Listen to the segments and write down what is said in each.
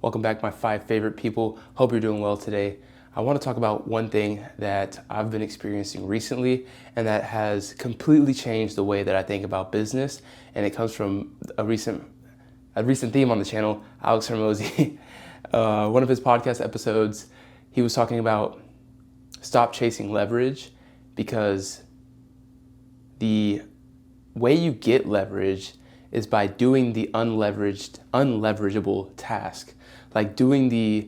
Welcome back, my 5 favorite people. Hope you're doing well today. I want to talk about one thing that I've been experiencing recently and that has completely changed the way that I think about business. And it comes from a recent theme on the channel, Alex Hormozi. One of his podcast episodes, he was talking about stop chasing leverage, because the way you get leverage is by doing the unleverageable task, like doing the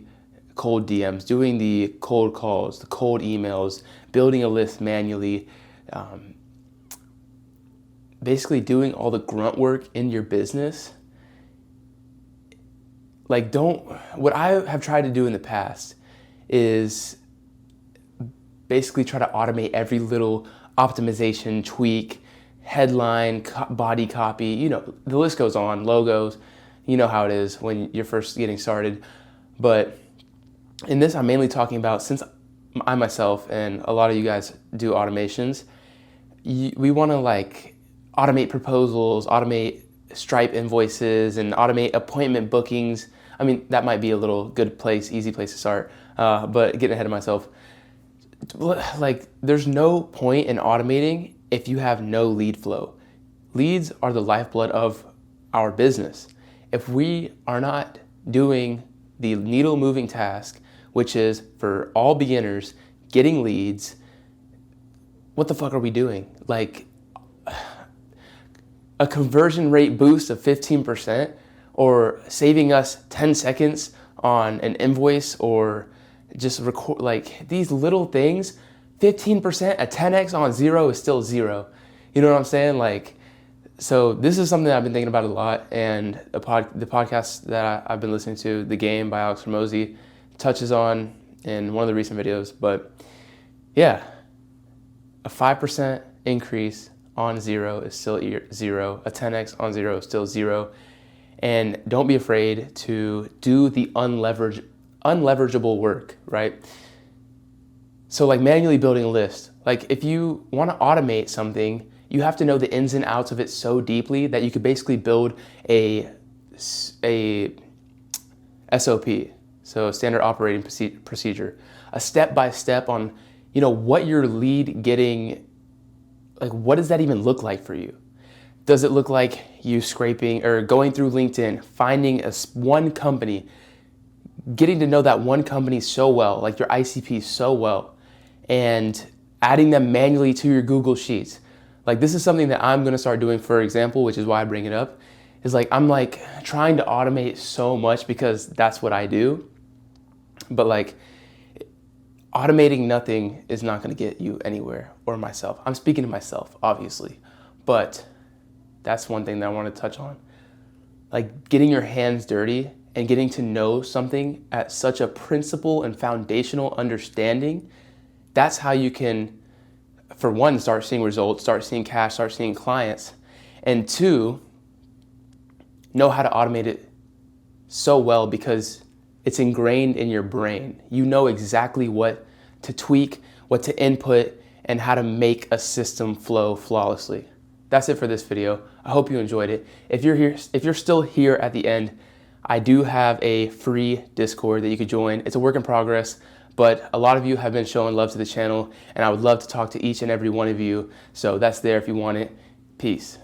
cold DMs, doing the cold calls, the cold emails, building a list manually, basically doing all the grunt work in your business. What I have tried to do in the past is basically try to automate every little optimization, tweak, headline, body copy, the list goes on, logos, you know how it is when you're first getting started. But in this, I'm mainly talking about, since I myself and a lot of you guys do automations, we want to automate proposals, automate Stripe invoices, and automate appointment bookings. I mean, that might be a little good place, easy place to start, but getting ahead of myself. There's no point in automating if you have no lead flow. Leads are the lifeblood of our business. If we are not doing the needle moving task, which is for all beginners, getting leads, what the fuck are we doing? A conversion rate boost of 15%, or saving us 10 seconds on an invoice, or just record, these little things. 15%, a 10x on 0 is still 0. You know what I'm saying? So this is something that I've been thinking about a lot, and the podcast that I've been listening to, The Game by Alex Hormozi, touches on in one of the recent videos. But yeah, a 5% increase on 0 is still 0. A 10x on 0 is still 0. And don't be afraid to do the unleverageable work, right? So manually building a list. If you want to automate something, you have to know the ins and outs of it so deeply that you could basically build a SOP, so standard operating procedure, a step-by-step on, what your lead getting, what does that even look like for you? Does it look like you scraping or going through LinkedIn, finding one company, getting to know that one company so well, your ICP so well, and adding them manually to your Google Sheets? This is something that I'm going to start doing, for example, which is why I bring it up, is I'm trying to automate so much because that's what I do. But automating nothing is not going to get you anywhere, or myself. I'm speaking to myself, obviously, but that's one thing that I want to touch on. Getting your hands dirty and getting to know something at such a principle and foundational understanding, that's how you can, for one, start seeing results, start seeing cash, start seeing clients, and two, know how to automate it so well because it's ingrained in your brain. You know exactly what to tweak, what to input, and how to make a system flow flawlessly. That's it for this video. I hope you enjoyed it. If you're still here at the end, I do have a free Discord that you could join. It's a work in progress, but a lot of you have been showing love to the channel, and I would love to talk to each and every one of you. So that's there if you want it. Peace.